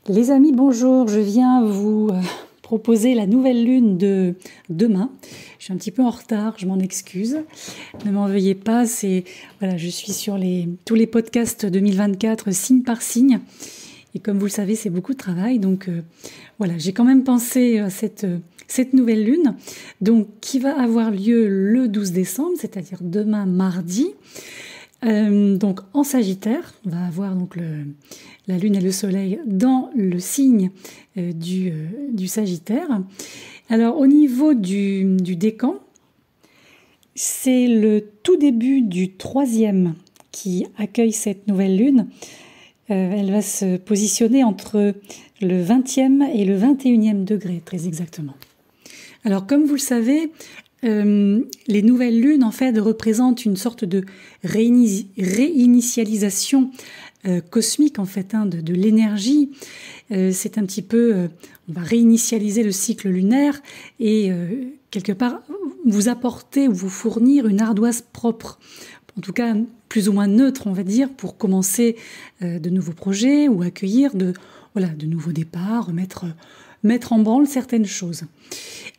Les amis, bonjour, je viens vous proposer la nouvelle lune de demain. Je suis un petit peu en retard, je m'en excuse. Ne m'en veuillez pas, je suis sur tous les podcasts 2024 signe par signe. Et comme vous le savez, c'est beaucoup de travail. Donc j'ai quand même pensé à cette nouvelle lune qui va avoir lieu le 12 décembre, c'est-à-dire demain mardi. En Sagittaire, on va avoir la Lune et le Soleil dans le signe du Sagittaire. Alors au niveau du décan, c'est le tout début du 3e qui accueille cette nouvelle Lune. Elle va se positionner entre le 20e et le 21e degré, très exactement. Alors comme vous le savez, les nouvelles lunes en fait représentent une sorte de réinitialisation cosmique en fait de l'énergie. C'est un petit peu, on va réinitialiser le cycle lunaire et quelque part vous apporter ou vous fournir une ardoise propre, en tout cas plus ou moins neutre on va dire, pour commencer de nouveaux projets ou accueillir de nouveaux départs, mettre en branle certaines choses.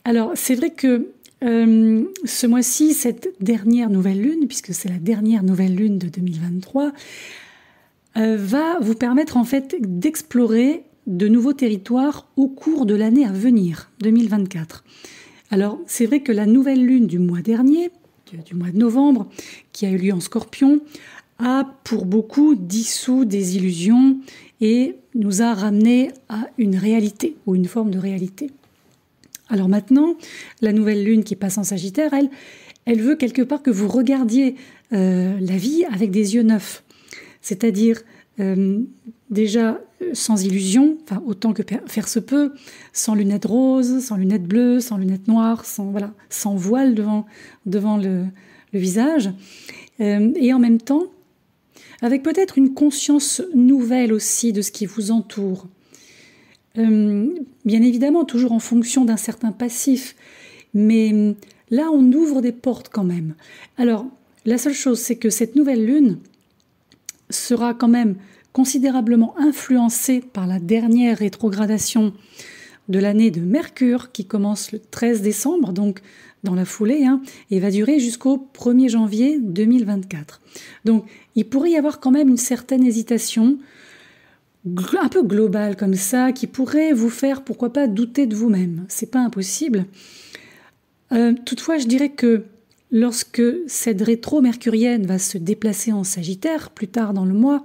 Alors c'est vrai que ce mois-ci, cette dernière nouvelle lune, puisque c'est la dernière nouvelle lune de 2023, va vous permettre en fait d'explorer de nouveaux territoires au cours de l'année à venir, 2024. Alors c'est vrai que la nouvelle lune du mois dernier, du mois de novembre, qui a eu lieu en Scorpion, a pour beaucoup dissous des illusions et nous a ramené à une réalité ou une forme de réalité. Alors maintenant, la nouvelle lune qui passe en Sagittaire, elle veut quelque part que vous regardiez la vie avec des yeux neufs. C'est-à-dire déjà sans illusion, autant que faire se peut, sans lunettes roses, sans lunettes bleues, sans lunettes noires, sans voile devant le visage. Et en même temps, avec peut-être une conscience nouvelle aussi de ce qui vous entoure. Bien évidemment, toujours en fonction d'un certain passif, mais là, on ouvre des portes quand même. Alors, la seule chose, c'est que cette nouvelle lune sera quand même considérablement influencée par la dernière rétrogradation de l'année de Mercure, qui commence le 13 décembre, donc dans la foulée, et va durer jusqu'au 1er janvier 2024. Donc, il pourrait y avoir quand même une certaine hésitation, un peu global comme ça, qui pourrait vous faire, pourquoi pas, douter de vous-même. C'est pas impossible. Toutefois, je dirais que lorsque cette rétro-mercurienne va se déplacer en Sagittaire, plus tard dans le mois,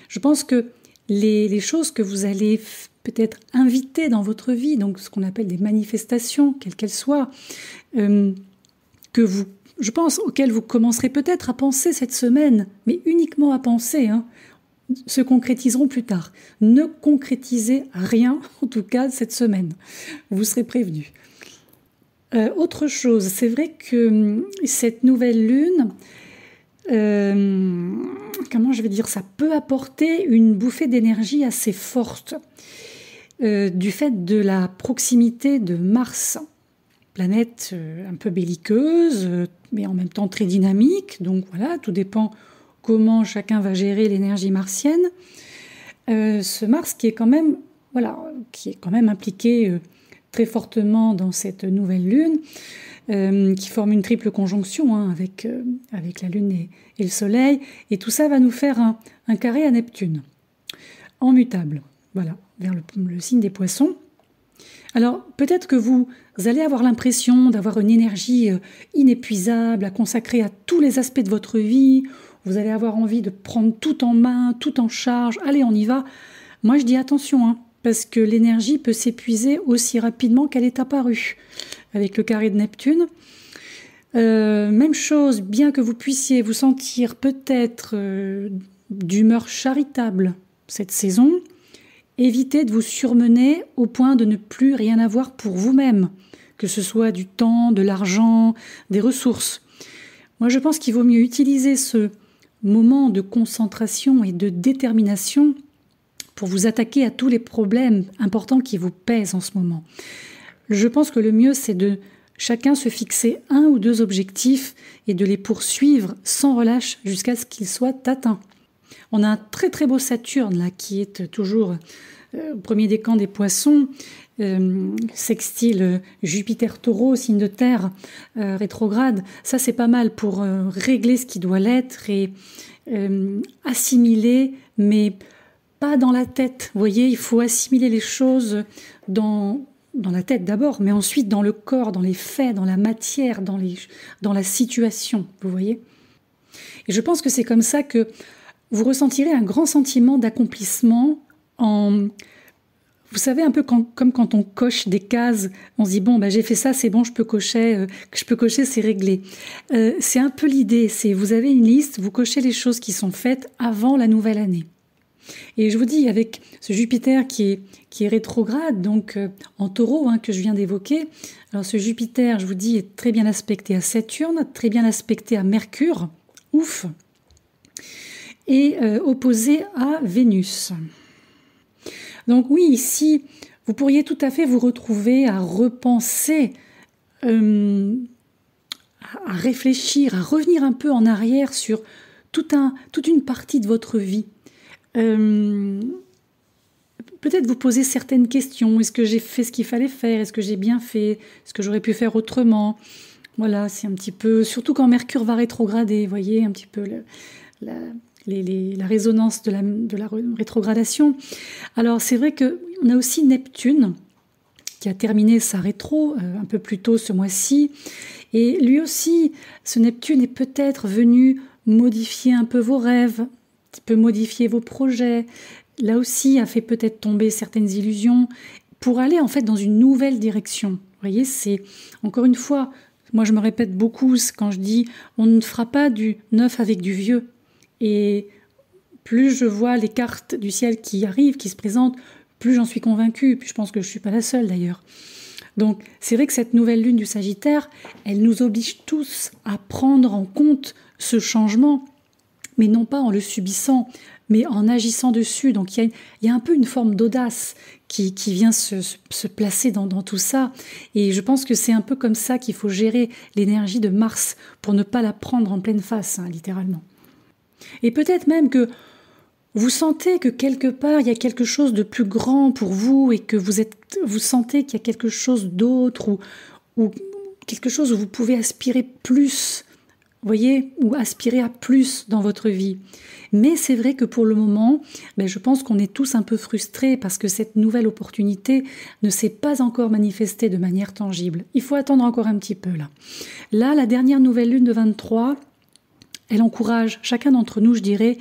je pense que les choses que vous allez peut-être inviter dans votre vie, donc ce qu'on appelle des manifestations, quelles qu'elles soient, je pense, auxquelles vous commencerez peut-être à penser cette semaine, mais uniquement à penser, se concrétiseront plus tard. Ne concrétisez rien, en tout cas cette semaine. Vous serez prévenus. Autre chose, c'est vrai que cette nouvelle lune, ça peut apporter une bouffée d'énergie assez forte du fait de la proximité de Mars, planète un peu belliqueuse, mais en même temps très dynamique. Donc voilà, tout dépend comment chacun va gérer l'énergie martienne. Ce Mars qui est quand même impliqué très fortement dans cette nouvelle lune, qui forme une triple conjonction avec la Lune et le Soleil. Et tout ça va nous faire un carré à Neptune, en mutable, vers le signe des Poissons. Alors, peut-être que vous allez avoir l'impression d'avoir une énergie inépuisable à consacrer à tous les aspects de votre vie. Vous allez avoir envie de prendre tout en main, tout en charge. Allez, on y va. Moi, je dis attention, parce que l'énergie peut s'épuiser aussi rapidement qu'elle est apparue avec le carré de Neptune. Même chose, bien que vous puissiez vous sentir peut-être d'humeur charitable cette saison, évitez de vous surmener au point de ne plus rien avoir pour vous-même, que ce soit du temps, de l'argent, des ressources. Moi, je pense qu'il vaut mieux utiliser ce moment de concentration et de détermination pour vous attaquer à tous les problèmes importants qui vous pèsent en ce moment. Je pense que le mieux, c'est de chacun se fixer 1 ou 2 objectifs et de les poursuivre sans relâche jusqu'à ce qu'ils soient atteints. On a un très très beau Saturne là qui est toujours au premier décan des Poissons, sextile Jupiter Taureau, signe de terre, rétrograde. Ça c'est pas mal pour régler ce qui doit l'être et assimiler, mais pas dans la tête. Vous voyez, il faut assimiler les choses dans la tête d'abord, mais ensuite dans le corps, dans les faits, dans la matière, dans la situation, vous voyez. Et je pense que c'est comme ça que vous ressentirez un grand sentiment d'accomplissement vous savez, un peu comme quand on coche des cases, on se dit, bon, j'ai fait ça, c'est bon, je peux cocher, c'est réglé. C'est un peu l'idée, vous avez une liste, vous cochez les choses qui sont faites avant la nouvelle année. Et je vous dis, avec ce Jupiter qui est rétrograde, donc en Taureau, que je viens d'évoquer, alors ce Jupiter, je vous dis, est très bien aspecté à Saturne, très bien aspecté à Mercure, ouf, et opposé à Vénus. Donc oui, ici, vous pourriez tout à fait vous retrouver à repenser, à réfléchir, à revenir un peu en arrière sur toute une partie de votre vie. Peut-être vous poser certaines questions. Est-ce que j'ai fait ce qu'il fallait faire? Est-ce que j'ai bien fait? Est-ce que j'aurais pu faire autrement? Voilà, c'est un petit peu... Surtout quand Mercure va rétrograder, vous voyez, un petit peu la résonance de la rétrogradation. Alors c'est vrai qu'on a aussi Neptune qui a terminé sa rétro un peu plus tôt ce mois-ci. Et lui aussi, ce Neptune est peut-être venu modifier un peu vos rêves, un petit peu modifier vos projets. Là aussi, a fait peut-être tomber certaines illusions pour aller en fait dans une nouvelle direction. Vous voyez, c'est encore une fois, moi je me répète beaucoup quand je dis on ne fera pas du neuf avec du vieux. Et plus je vois les cartes du ciel qui arrivent, qui se présentent, plus j'en suis convaincue. Puis je pense que je ne suis pas la seule d'ailleurs. Donc c'est vrai que cette nouvelle lune du Sagittaire, elle nous oblige tous à prendre en compte ce changement, mais non pas en le subissant, mais en agissant dessus. Donc il y a un peu une forme d'audace qui vient se placer dans tout ça. Et je pense que c'est un peu comme ça qu'il faut gérer l'énergie de Mars pour ne pas la prendre en pleine face, littéralement. Et peut-être même que vous sentez que quelque part il y a quelque chose de plus grand pour vous et que vous sentez qu'il y a quelque chose d'autre ou quelque chose où vous pouvez aspirer plus, voyez, ou aspirer à plus dans votre vie. Mais c'est vrai que pour le moment, je pense qu'on est tous un peu frustrés parce que cette nouvelle opportunité ne s'est pas encore manifestée de manière tangible. Il faut attendre encore un petit peu là. Là, la dernière nouvelle lune de 23, elle encourage chacun d'entre nous, je dirais,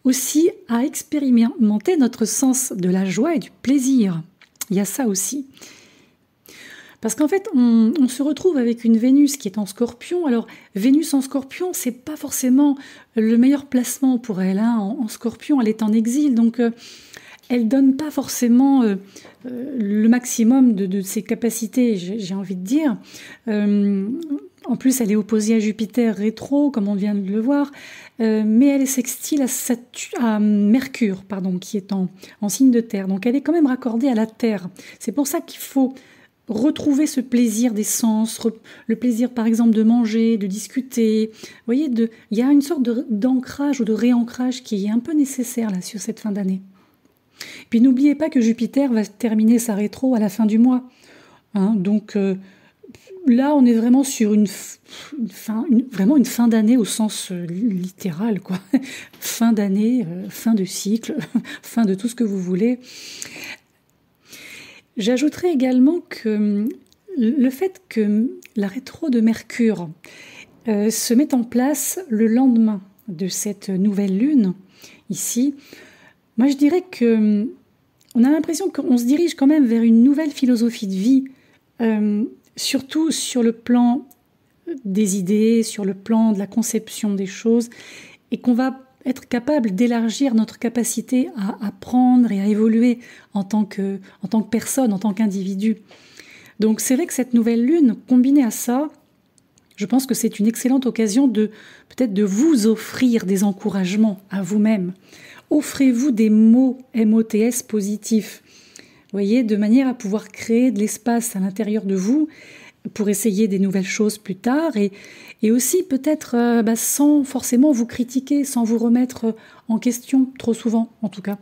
aussi à expérimenter notre sens de la joie et du plaisir. Il y a ça aussi. Parce qu'en fait, on se retrouve avec une Vénus qui est en Scorpion. Alors, Vénus en Scorpion, c'est pas forcément le meilleur placement pour elle. En Scorpion, elle est en exil, donc elle donne pas forcément le maximum de ses capacités, j'ai envie de dire. En plus, elle est opposée à Jupiter rétro, comme on vient de le voir, mais elle est sextile à Mercure, qui est en signe de terre. Donc elle est quand même raccordée à la terre. C'est pour ça qu'il faut retrouver ce plaisir des sens, le plaisir par exemple de manger, de discuter. Vous voyez, il y a une sorte d'ancrage ou de réancrage qui est un peu nécessaire là sur cette fin d'année. Puis n'oubliez pas que Jupiter va terminer sa rétro à la fin du mois. Donc là, on est vraiment sur une fin d'année au sens littéral, quoi. Fin d'année, fin de cycle, fin de tout ce que vous voulez. J'ajouterais également que le fait que la rétro de Mercure se mette en place le lendemain de cette nouvelle lune, ici, moi je dirais que on a l'impression qu'on se dirige quand même vers une nouvelle philosophie de vie, surtout sur le plan des idées, sur le plan de la conception des choses, et qu'on va être capable d'élargir notre capacité à apprendre et à évoluer en tant que personne, en tant qu'individu. Donc c'est vrai que cette nouvelle lune, combinée à ça, je pense que c'est une excellente occasion peut-être de vous offrir des encouragements à vous-même. Offrez-vous des mots MOTS positifs, voyez, de manière à pouvoir créer de l'espace à l'intérieur de vous pour essayer des nouvelles choses plus tard et aussi peut-être sans forcément vous critiquer, sans vous remettre en question trop souvent en tout cas.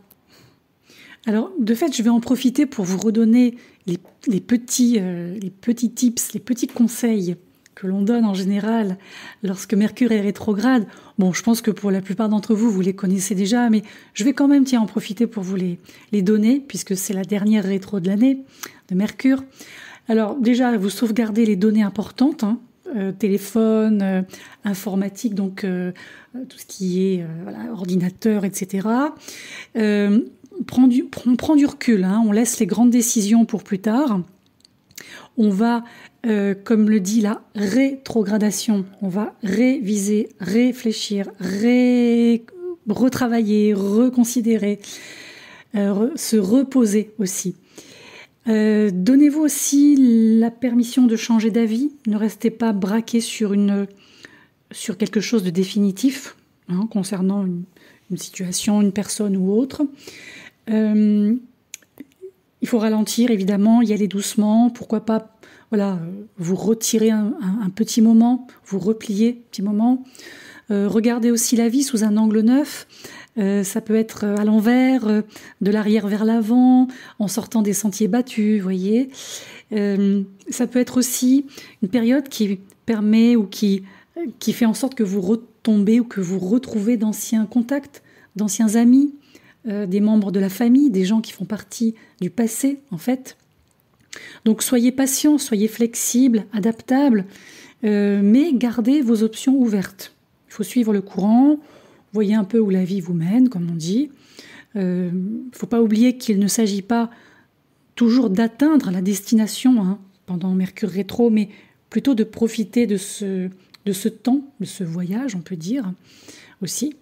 Alors de fait, je vais en profiter pour vous redonner les petits tips, les petits conseils que l'on donne en général lorsque Mercure est rétrograde. Bon, je pense que pour la plupart d'entre vous, vous les connaissez déjà, mais je vais quand même en profiter pour vous les donner, puisque c'est la dernière rétro de l'année de Mercure. Alors déjà, vous sauvegardez les données importantes, téléphone, informatique, donc tout ce qui est ordinateur, etc. On prend du recul, on laisse les grandes décisions pour plus tard. On va, comme le dit la rétrogradation, on va réviser, réfléchir, retravailler, reconsidérer, se reposer aussi. Donnez-vous aussi la permission de changer d'avis. Ne restez pas braqué sur quelque chose de définitif concernant une situation, une personne ou autre. Il faut ralentir, évidemment, y aller doucement. Pourquoi pas vous retirer un petit moment, vous replier un petit moment. Regardez aussi la vie sous un angle neuf. Ça peut être à l'envers, de l'arrière vers l'avant, en sortant des sentiers battus, vous voyez. Ça peut être aussi une période qui permet ou qui fait en sorte que vous retombez ou que vous retrouvez d'anciens contacts, d'anciens amis, des membres de la famille, des gens qui font partie du passé, en fait. Donc soyez patient, soyez flexible, adaptable, mais gardez vos options ouvertes. Il faut suivre le courant, voyez un peu où la vie vous mène, comme on dit. Il ne faut pas oublier qu'il ne s'agit pas toujours d'atteindre la destination pendant Mercure rétro, mais plutôt de profiter de ce temps, de ce voyage, on peut dire, aussi.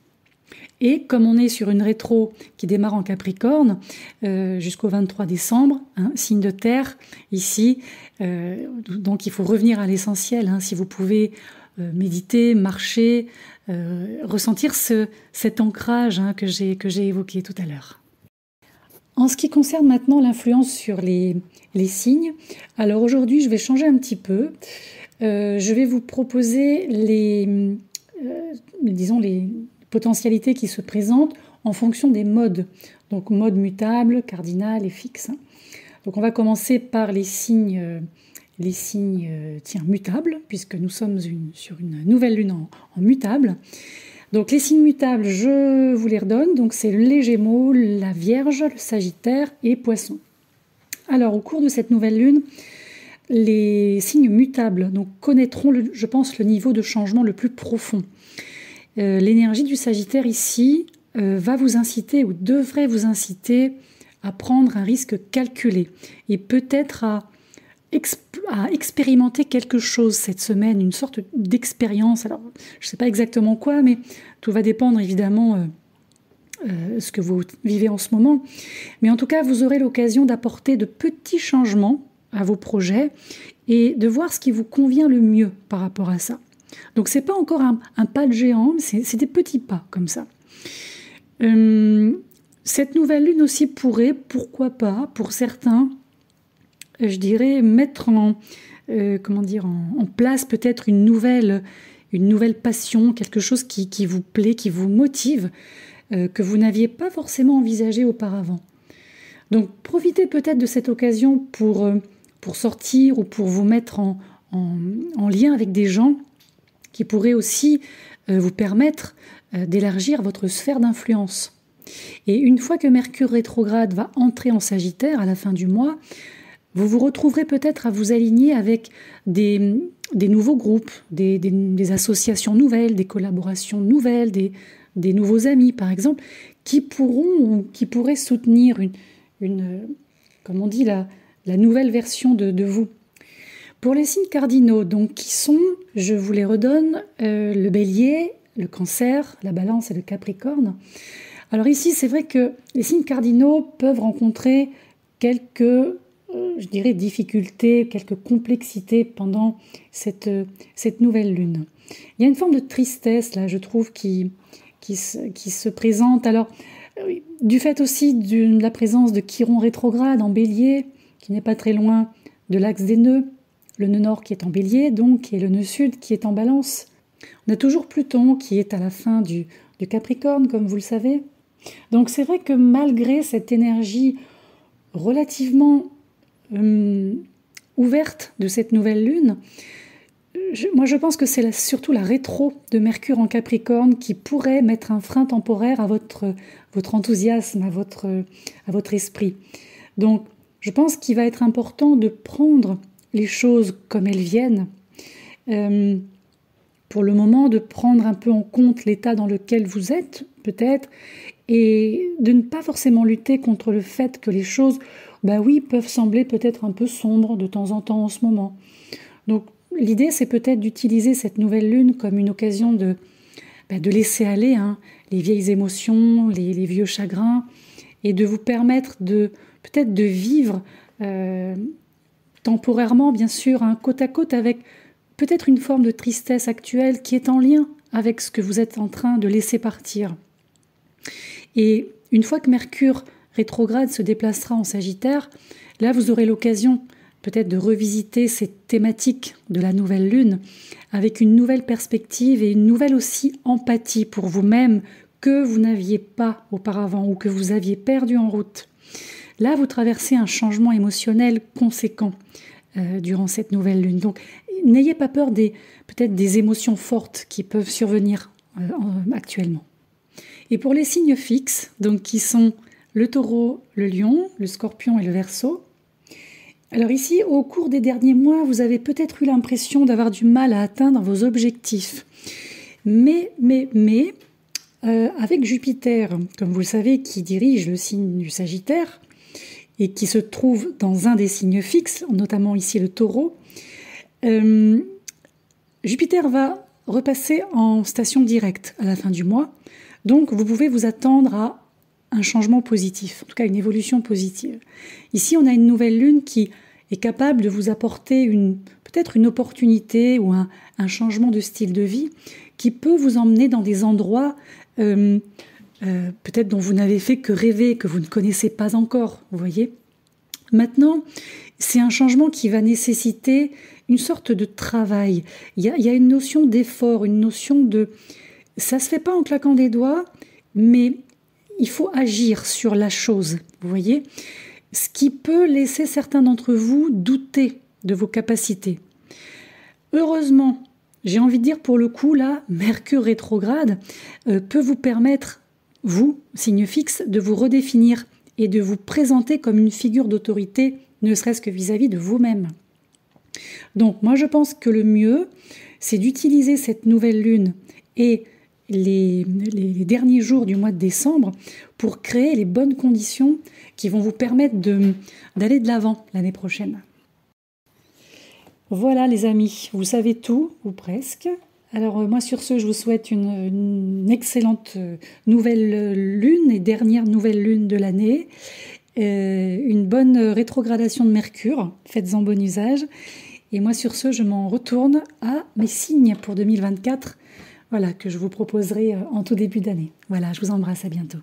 Et comme on est sur une rétro qui démarre en Capricorne jusqu'au 23 décembre, signe de terre ici, donc il faut revenir à l'essentiel. Si vous pouvez méditer, marcher, ressentir cet ancrage que j'ai évoqué tout à l'heure. En ce qui concerne maintenant l'influence sur les signes, alors aujourd'hui je vais changer un petit peu. Je vais vous proposer les potentialités qui se présentent en fonction des modes. Donc mode mutable, cardinal et fixe. Donc on va commencer par les signes mutables, puisque nous sommes sur une nouvelle lune en mutable. Donc les signes mutables, je vous les redonne. Donc c'est les Gémeaux, la Vierge, le Sagittaire et Poisson. Alors au cours de cette nouvelle lune, les signes mutables connaîtront, je pense, le niveau de changement le plus profond. L'énergie du Sagittaire ici va vous inciter ou devrait vous inciter à prendre un risque calculé et peut-être à expérimenter quelque chose cette semaine, une sorte d'expérience. Alors, je ne sais pas exactement quoi, mais tout va dépendre évidemment ce que vous vivez en ce moment. Mais en tout cas, vous aurez l'occasion d'apporter de petits changements à vos projets et de voir ce qui vous convient le mieux par rapport à ça. Donc c'est pas encore un pas de géant, c'est des petits pas comme ça. Cette nouvelle lune aussi pourrait, pourquoi pas, pour certains, je dirais, mettre en place peut-être une nouvelle passion, quelque chose qui vous plaît, qui vous motive, que vous n'aviez pas forcément envisagé auparavant. Donc profitez peut-être de cette occasion pour sortir ou pour vous mettre en lien avec des gens qui pourraient aussi vous permettre d'élargir votre sphère d'influence. Et une fois que Mercure rétrograde va entrer en Sagittaire à la fin du mois, vous vous retrouverez peut-être à vous aligner avec des nouveaux groupes, des associations nouvelles, des collaborations nouvelles, des nouveaux amis par exemple, qui pourraient soutenir comme on dit, la nouvelle version de vous. Pour les signes cardinaux, donc qui sont, je vous les redonne, le Bélier, le Cancer, la Balance et le Capricorne. Alors ici, c'est vrai que les signes cardinaux peuvent rencontrer quelques, difficultés, quelques complexités pendant cette nouvelle lune. Il y a une forme de tristesse, là, je trouve, qui se présente. Alors, du fait aussi de la présence de Chiron rétrograde en Bélier, qui n'est pas très loin de l'axe des nœuds, le nœud nord qui est en bélier, donc, et le nœud sud qui est en balance. On a toujours Pluton qui est à la fin du Capricorne, comme vous le savez. Donc c'est vrai que malgré cette énergie relativement ouverte de cette nouvelle lune, moi je pense que c'est surtout la rétro de Mercure en Capricorne qui pourrait mettre un frein temporaire à votre enthousiasme, à votre esprit. Donc je pense qu'il va être important de prendre les choses comme elles viennent, pour le moment de prendre un peu en compte l'état dans lequel vous êtes peut-être, et de ne pas forcément lutter contre le fait que les choses, oui, peuvent sembler peut-être un peu sombres de temps en temps en ce moment. Donc l'idée, c'est peut-être d'utiliser cette nouvelle lune comme une occasion de laisser aller les vieilles émotions, les vieux chagrins, et de vous permettre peut-être de vivre temporairement, bien sûr, côte à côte avec peut-être une forme de tristesse actuelle qui est en lien avec ce que vous êtes en train de laisser partir. Et une fois que Mercure rétrograde se déplacera en Sagittaire, là vous aurez l'occasion peut-être de revisiter ces thématiques de la nouvelle lune avec une nouvelle perspective et une nouvelle aussi empathie pour vous-même que vous n'aviez pas auparavant ou que vous aviez perdu en route. Là, vous traversez un changement émotionnel conséquent durant cette nouvelle lune. Donc, n'ayez pas peur peut-être des émotions fortes qui peuvent survenir actuellement. Et pour les signes fixes, donc qui sont le Taureau, le Lion, le Scorpion et le Verseau, alors ici, au cours des derniers mois, vous avez peut-être eu l'impression d'avoir du mal à atteindre vos objectifs. Mais, avec Jupiter, comme vous le savez, qui dirige le signe du Sagittaire et qui se trouve dans un des signes fixes, notamment ici le Taureau, Jupiter va repasser en station directe à la fin du mois. Donc, vous pouvez vous attendre à un changement positif, en tout cas une évolution positive. Ici, on a une nouvelle lune qui est capable de vous apporter peut-être une opportunité ou un changement de style de vie qui peut vous emmener dans des endroits peut-être dont vous n'avez fait que rêver, que vous ne connaissez pas encore, vous voyez. Maintenant, c'est un changement qui va nécessiter une sorte de travail. Il y a une notion d'effort, une notion de... Ça ne se fait pas en claquant des doigts, mais il faut agir sur la chose, vous voyez. Ce qui peut laisser certains d'entre vous douter de vos capacités. Heureusement, j'ai envie de dire pour le coup, là, Mercure rétrograde peut vous permettre, vous, signe fixe, de vous redéfinir et de vous présenter comme une figure d'autorité, ne serait-ce que vis-à-vis de vous-même. Donc moi je pense que le mieux, c'est d'utiliser cette nouvelle lune et les derniers jours du mois de décembre pour créer les bonnes conditions qui vont vous permettre d'aller de l'avant l'année prochaine. Voilà les amis, vous savez tout, ou presque. Alors moi sur ce, je vous souhaite une excellente nouvelle lune et dernière nouvelle lune de l'année. Une bonne rétrogradation de Mercure, faites-en bon usage. Et moi sur ce, je m'en retourne à mes signes pour 2024, voilà, que je vous proposerai en tout début d'année. Voilà, je vous embrasse, à bientôt.